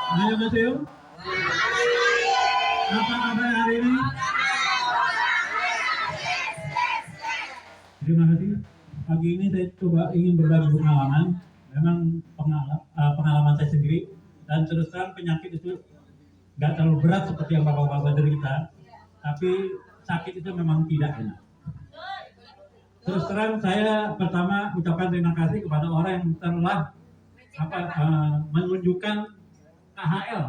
Annyeonghaseyo. Apa kabar hari ini? Terima kasih. Pagi ini saya coba ingin berbagi pengalaman. Memang pengalaman saya sendiri, dan terus terang penyakit itu nggak terlalu berat seperti yang bapak-bapak derita, tapi sakit itu memang tidak enak. Terus terang saya pertama ucapkan terima kasih kepada orang yang telah menunjukkan KHL,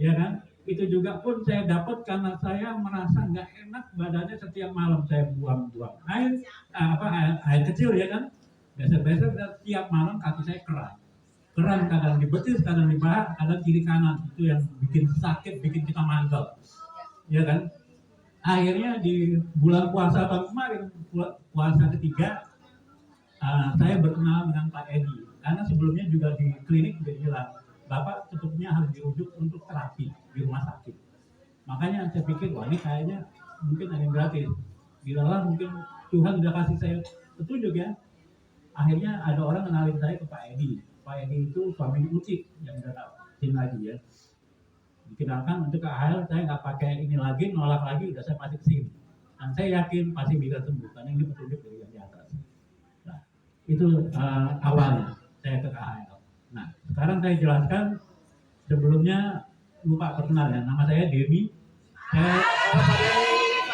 ya kan? Itu juga pun saya dapat karena saya merasa nggak enak badannya setiap malam saya buang-buang air kecil, ya kan? Biasa-biasa setiap malam kaki saya keram, kadang di betis, kadang di paha, kadang kiri kanan. Itu yang bikin sakit, bikin kita mantel, ya kan? Akhirnya di bulan puasa tahun kemarin, puasa ketiga, saya berkenal dengan Pak Edi, karena sebelumnya juga di klinik sudah bilang, Bapak sebetulnya harus dirujuk untuk terapi di rumah sakit. Makanya saya pikir, wah ini kayaknya mungkin ada yang gratis. Bila mungkin Tuhan sudah kasih saya petunjuk, ya. Akhirnya ada orang kenalin saya ke Pak Edi. Pak Edi itu suami Uci yang udah sini lagi, ya. Dikenalkan untuk KHL, saya nggak pakai ini lagi, nolak lagi, udah saya pasti kesini. Dan saya yakin pasti bisa sembuh, karena ini petunjuk dari yang di atas. Nah, itu awalnya saya ke KHL. Nah, sekarang saya jelaskan, sebelumnya lupa perkenal, ya. Nama saya Demi.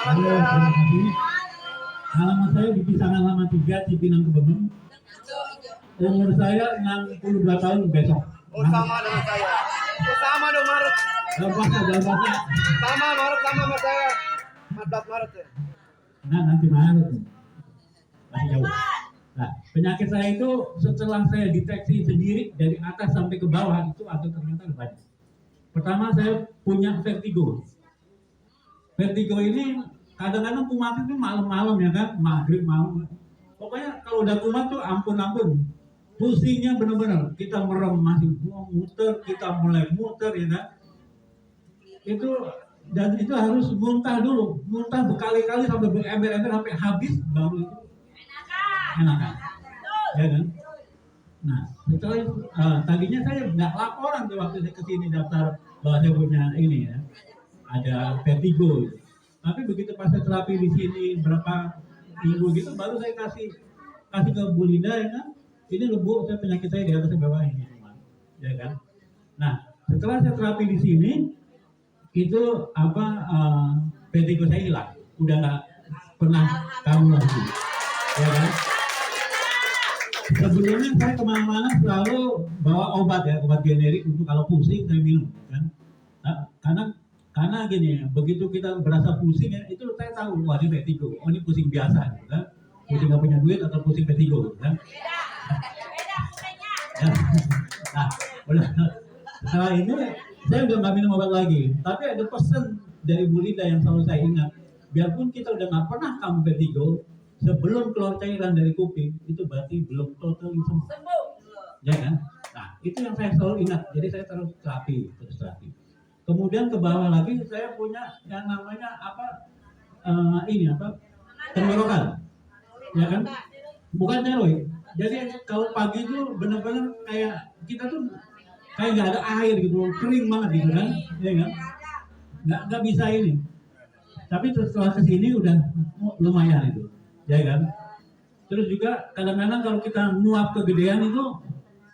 Halo, terima kasih. Alamat saya di Pisangan Lama 3, Cipinang Kebumen. Umur saya 62 tahun besok. Oh, sama dengan saya. Oh, sama dong Maret. Dalam bahasa. Sama Maret sama saya. 14 Maret ya. Nah, nanti Maret. Masih jauh. Nah, penyakit saya itu setelah saya deteksi sendiri dari atas sampai ke bawah, itu ada ternyata banyak. Pertama, saya punya vertigo. Vertigo ini kadang-kadang kumat itu malam-malam, ya kan, maghrib malam. Pokoknya kalau udah kumat tuh ampun. Pusingnya benar-benar, kita merem masih muter, kita mulai muter, ya kan. Itu harus muntah dulu, muntah berkali-kali sampai berember-ember sampai habis, baru itu enakan, ya kan? Nah, setelah tadinya saya nggak laporan tuh waktu saya kesini daftar bahwa saya punya ini, ya, ada vertigo. Tapi begitu pas saya terapi di sini berapa minggu gitu, baru saya kasih ke Bu Linda, ya kan? Ini loh Bu, saya penyakit saya di atas di bawah ini, ya kan? Nah, setelah saya terapi di sini, itu vertigo saya hilang, udah nggak pernah kambuh lagi, ya kan? Sebelumnya saya kemana-mana selalu bawa obat generik untuk kalau pusing saya minum, kan? Nah, karena gini, begitu kita berasa pusing, ya, itu saya tahu, wah ini vertigo, oh ini pusing biasa, gitu, kan? Pusing nggak punya duit atau pusing vertigo, kan? Nah, setelah ini saya udah nggak minum obat lagi, tapi ada pesan dari Bu Linda yang selalu saya ingat, biarpun kita udah nggak pernah kambuh vertigo, sebelum keluar cairan dari kuping, itu berarti belum total sembuh. Ya kan? Nah, itu yang saya selalu ingat. Jadi saya terus terapi. Kemudian ke bawah lagi saya punya yang namanya tenggorokan. Ya kan? Bukan tiroid. Jadi kalau pagi itu benar-benar kayak kita tuh kayak nggak ada air gitu, kering banget gitu kan? Ya kan? Nggak bisa ini. Tapi setelah kesini udah lumayan itu. Ya kan? Terus juga kadang-kadang kalau kita nguap kegedean itu,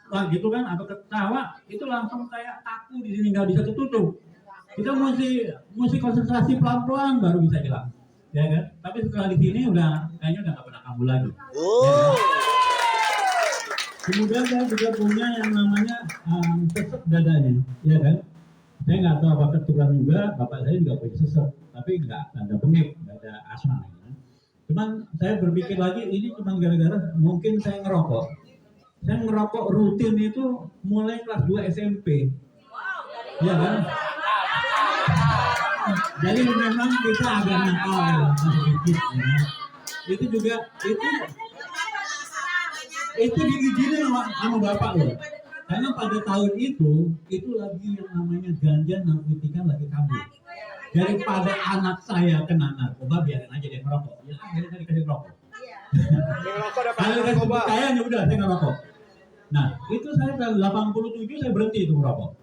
wah gitu kan, atau ketawa itu langsung kayak kaku di sini, nggak bisa ketutup. Kita mesti konsentrasi pelan-pelan baru bisa hilang, ya kan? Tapi setelah di sini kayaknya udah nggak pernah kambuh lagi. Ya kan? Kemudian saya juga punya yang namanya sesek dadanya, ya kan? Saya nggak tahu apa keturunan juga, bapak saya juga punya sesek, tapi nggak ada bengek, nggak ada asma. Cuman saya berpikir lagi, ini cuma gara-gara mungkin saya ngerokok. Saya ngerokok rutin itu mulai kelas 2 SMP. Ya kan? Jadi memang kita agak nakal sedikit, ya. Itu juga itu diizinin sama bapak loh. Karena pada tahun itu lagi yang namanya ganja, narkotika lagi kambuh. Daripada anak saya kena narkoba, biarin aja dia merokok. Ya akhirnya saya dikasih rokok. Kalau kasih percaya, ya udah saya nggak rokok. Nah, itu saya tahun 87 saya berhenti itu merokok.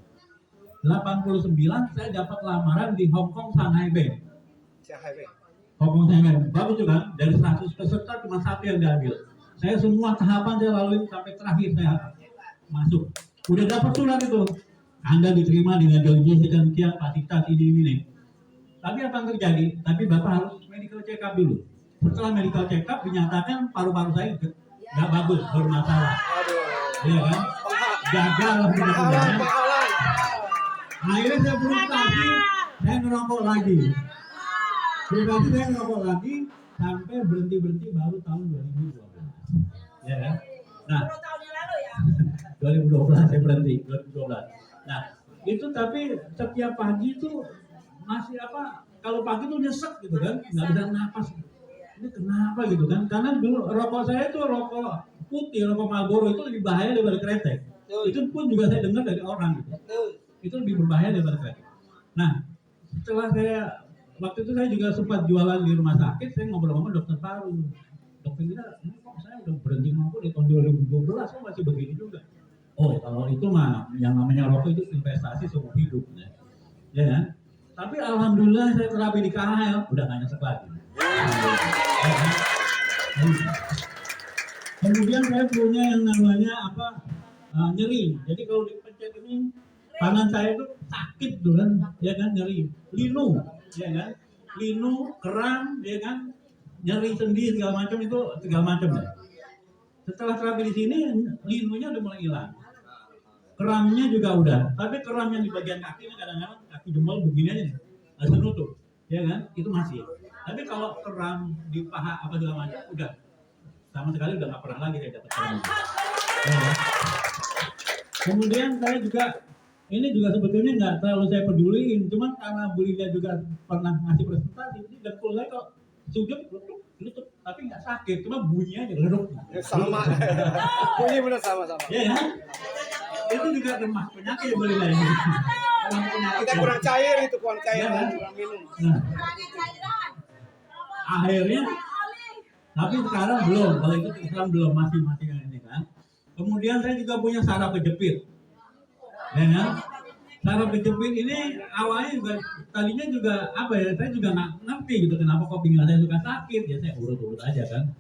89 saya dapat lamaran di Hong Kong Shanghai Bank. Shanghai Bank. Hong Kong Shanghai Bank. Bagus juga, dari 100 peserta cuma satu yang diambil. Saya semua tahapan saya lalui sampai terakhir saya masuk. Udah dapat surat itu. Anda diterima dengan gaji sekian fasilitas ini nih. Tapi apa yang terjadi? Tapi Bapak harus medical check up dulu. Setelah medical check up dinyatakan paru-paru saya nggak bagus, bermasalah. Aduh. Iya kan? Gagal Penghalang. Akhirnya saya frustasi, saya ngerokok lagi. Frustasi saya ngerokok lagi sampai berhenti baru tahun 2012. Ya kan? Nah, 2012 saya berhenti, 2012. Nah, itu tapi setiap pagi itu masih apa? Kalau pagi tuh nyesek gitu kan, nggak bisa napas. Ini kenapa gitu kan? Karena dulu rokok saya itu rokok putih, rokok Marlboro itu lebih bahaya daripada kretek. Itu pun juga saya dengar dari orang gitu. Itu lebih berbahaya daripada kretek. Nah, setelah saya waktu itu saya juga sempat jualan di rumah sakit, saya ngobrol sama dokter paru. Dokter bilang, kok saya udah berhenti ngomong di tahun 2012, kok masih begini juga? Oh, kalau itu mah yang namanya rokok itu investasi seumur hidup, ya kan? Tapi alhamdulillah saya terapi di KHL udah nggak nyesek lagi. Kemudian saya punya yang namanya apa nyeri. Jadi kalau dipencet ini tangan saya itu sakit tuh kan, ya kan nyeri. Linu, ya kan? Linu, kram, ya kan? Nyeri sendi segala macam itu segala macam ya. Setelah terapi di sini linunya udah mulai hilang. Keramnya juga udah, tapi keram yang di bagian kaki ini kadang-kadang kaki jempol begini aja nih, langsung nutup, ya kan? Itu masih. Tapi kalau keram di paha apa segala macam udah sama sekali udah nggak pernah lagi saya dapat keram. Ya. Kemudian saya juga ini juga sebetulnya nggak terlalu saya peduliin, cuman karena Bu Lilia juga pernah ngasih presentasi ini dan saya kok sujud lutut tapi nggak sakit, cuma bunyinya aja leduk. Sama. Bunyi benar sama-sama. Ya ya. Itu juga termasuk penyakit Bu Lilia ini. Kita kurang cair itu, kurang cair, Ya, kan? kurang minum. Nah, akhirnya tapi sekarang belum, kalau itu sekarang belum masih yang ini kan. Kemudian saya juga punya saraf kejepit, ya kan? Saraf kejepit ini awalnya juga tadinya juga apa ya? Saya juga nggak ngerti gitu kenapa kok pinggang saya suka sakit, ya saya urut-urut aja kan.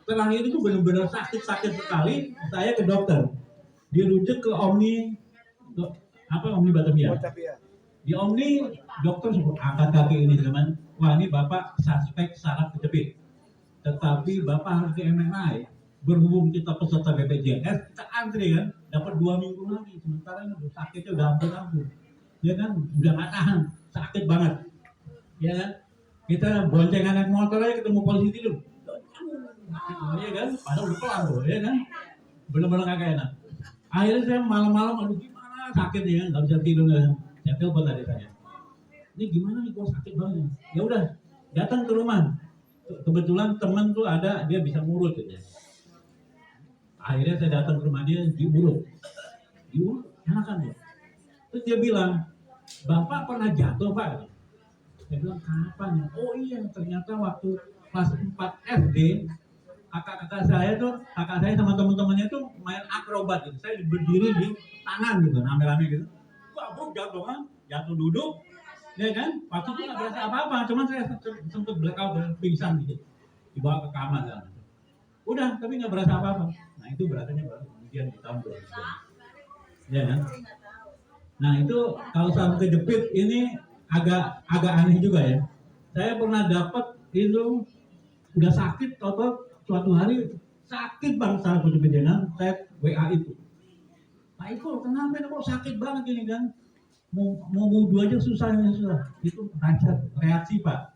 Terakhir itu benar-benar sakit sekali, saya ke dokter, dirujuk ke Omni Batavia. Di Omni dokter sebut angkat kaki ini teman, wah ini bapak suspek saraf kejepit. Tetapi bapak harus ke MRI. Berhubung kita peserta BPJS, kita antri kan, dapat 2 minggu lagi. Sementara ini udah sakitnya udah hampir, ya kan, udah nggak tahan, sakit banget, ya kan. Kita boncengan naik motor aja ketemu polisi tidur, ya kan, padahal udah pelan tuh, ya kan, benar-benar kagak enak. Akhirnya saya malam-malam, aduh gimana sakitnya, ya, nggak bisa tidur kan. Saya telepon tadi saya, ini gimana nih, kok sakit banget. Ya udah, datang ke rumah. Kebetulan teman tuh ada, dia bisa ngurut gitu ya. Akhirnya saya datang ke rumah dia, diurut, enakan ya. Terus dia bilang, Bapak pernah jatuh Pak? Saya bilang, kapan ya? Oh iya, ternyata waktu kelas 4 SD, kakak saya sama teman-temannya tuh main akrobat gitu. Saya berdiri di tangan gitu, rame-rame gitu. Wah, bro, jatuh kan? Jatuh duduk, ya kan? Waktu itu nggak berasa apa-apa, cuman saya sempat blackout dan pingsan gitu, dibawa ke kamar kan. Udah, tapi nggak berasa apa-apa. Nah itu beratnya baru kemudian di tahun 2000, ya kan? Nah itu kalau saraf kejepit ini agak aneh juga ya. Saya pernah dapat itu udah sakit, atau suatu hari sakit banget saraf kejepit ya kan? Saya WA itu. Pak Iko, kenapa kok sakit banget ini kan? Mau wudhu aja susah. Itu reaksi Pak.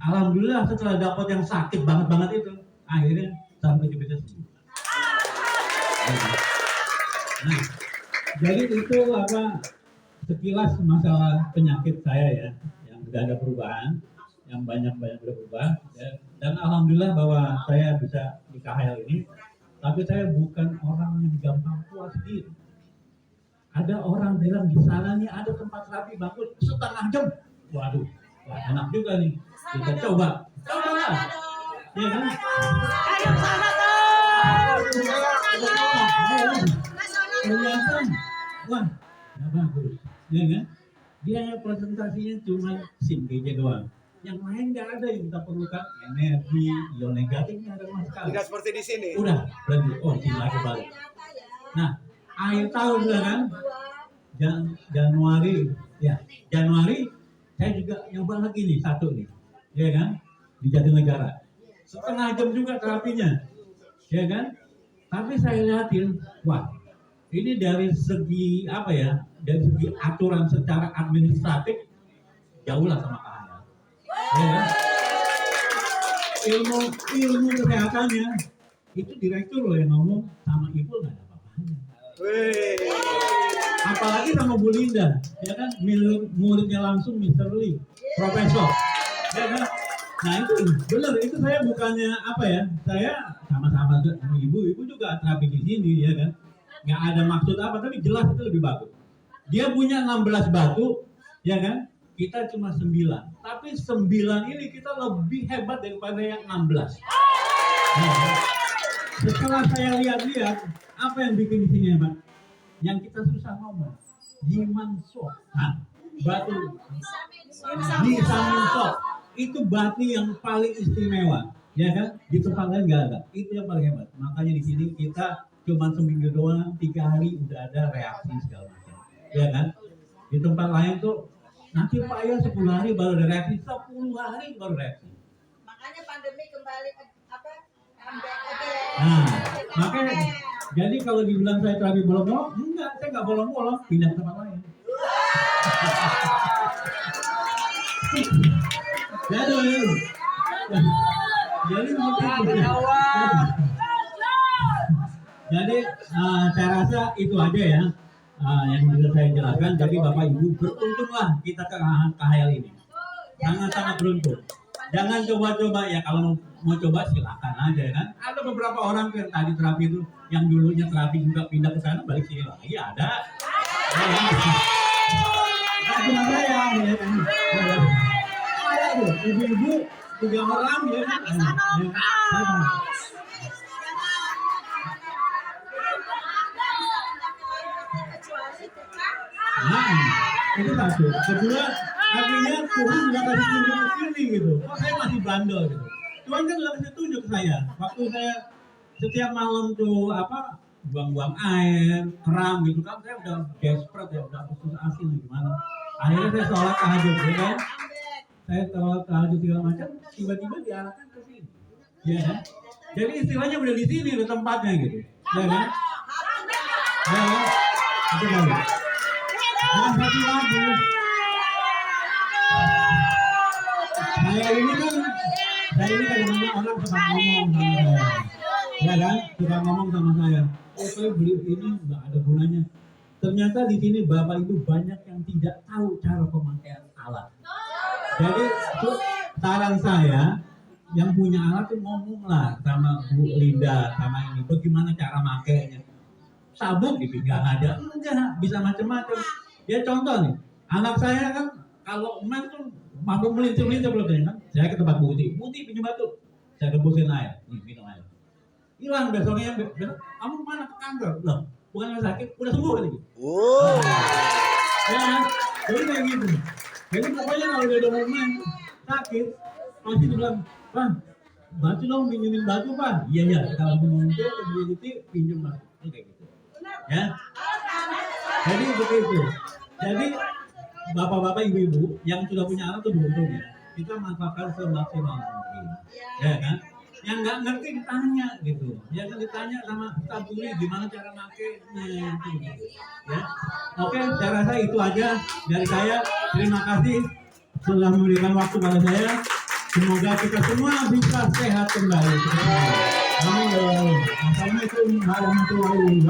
Alhamdulillah setelah dapat yang sakit banget itu, akhirnya saraf kejepitnya sembuh. Nah, jadi itu apa sekilas masalah penyakit saya ya, yang sudah ada perubahan, yang banyak berubah. Ya. Dan alhamdulillah bahwa saya bisa di KHL ini, tapi saya bukan orang yang gampang puas diri. Ada orang bilang di sana nih ada tempat terapi bagus 1/2 jam. Waduh, wah enak juga nih. Kita coba lah. Ya kan? Ayo sana Ternyata, wah, nggak bagus, ya kan? Dia hanya presentasinya cuma SIM GJ doang. Yang lain nggak ada yang kita perlukan, energi, ion negatif nggak ada sama sekali. Tidak seperti di sini. Udah berarti sila kebalik. Nah, akhir tahun kan Januari saya juga nyoba lagi nih satu nih, ya kan, di Jatinegara. Setengah jam juga terapinya, ya kan. Tapi saya lihatin, wah, ini dari segi apa ya, dari segi aturan secara administratif jauh lah sama KHL. Ya kan? Ilmu kesehatannya itu direktur loh yang ngomong, sama ibu nggak ada apa-apanya. Apalagi sama Bu Linda, ya kan, muridnya langsung Mr. Lee, profesor, ya kan. Nah itu benar, itu saya bukannya apa ya, saya sama-sama ibu juga terapi di sini, ya kan. Nggak ada maksud apa, tapi jelas itu lebih bagus. Dia punya 16 batu, ya kan, kita cuma 9. Tapi 9 ini kita lebih hebat daripada yang 16. Nah, setelah saya lihat-lihat, apa yang bikin di sini hebat? Yang kita susah ngomong, Jimanso. Nah, batu di Saminso itu batu yang paling istimewa, ya kan? Di tempat lain nggak ada. Itu yang paling hebat. Makanya di sini kita cuma seminggu doang, 3 hari udah ada reaksi segala macam, ya kan? Di tempat lain tuh nanti Pak ya 10 hari baru ada reaksi, 10 hari baru reaksi. Makanya pandemi kembali Nah, makanya jadi kalau dibilang saya terapi bolong-bolong, enggak, saya nggak bolong-bolong, pindah ke tempat lain. Jadi Jadi saya rasa itu aja ya yang bisa saya jelaskan. Jadi Bapak Ibu beruntunglah kita ke KHL ini, sangat-sangat beruntung. Jangan coba-coba ya, kalau mau coba silakan aja kan. Ada beberapa orang yang tadi terapi itu, yang dulunya terapi juga pindah ke sana balik sini lagi ada. Nah, cuma saya ya kan. Ada tuh ibu-ibu 3 orang ya kan. Nah, itu satu. Kedua, artinya Tuhan sudah kasih tunjuk ke sini gitu. Kok saya masih bandel gitu. Tuhan kan sudah kasih tunjuk ke saya. Waktu saya setiap malam tuh apa, buang-buang air, keram gitu kan, saya udah desperate ya, udah putus asa gimana. Akhirnya saya sholat tahajud, ya kan. Saya sholat tahajud segala macam, tiba-tiba diarahkan ke sini. Ya kan? Jadi istilahnya udah di sini, udah tempatnya gitu. Ya kan? Ya kan? Itu bagus. Dan satu lagi, saya ini kadang-kadang orang suka ngomong sama saya, ya kan, suka ngomong sama saya, saya beli ini nggak ada gunanya. Ternyata di sini Bapak Ibu banyak yang tidak tahu cara pemakaian alat. Jadi saran saya, yang punya alat tuh ngomonglah sama Bu Linda, sama ini, bagaimana cara makainya. Sabuk di pinggang ada, enggak, bisa macam-macam. Ya contoh nih, anak saya kan kalau main tuh mampu melintir-melintir kan. Saya ke tempat Buti pinjam batu, saya rebusin air, nih minum air. Hilang besoknya, kamu kemana, ke kantor? Loh, bukan sakit, udah sembuh lagi. Oh. Ya, jadi kayak gitu. Jadi pokoknya kalau dia udah mau main sakit, pasti dibilang, Pak, batu dong, pinjemin batu Pak. Iya, kalau mau muncul ke Buti pinjam batu, kayak gitu. Ya, jadi begitu. Jadi bapak-bapak, ibu-ibu yang sudah punya alat itu beruntung ya. Kita manfaatkan semaksimal mungkin, ya kan? Yang nggak ngerti ditanya gitu, ya kan, ditanya sama taburi gimana cara makainya gitu. Ya, oke, saya rasa itu aja dari saya. Terima kasih telah memberikan waktu pada saya. Semoga kita semua bisa sehat kembali. Amin. Assalamualaikum warahmatullahi wabarakatuh.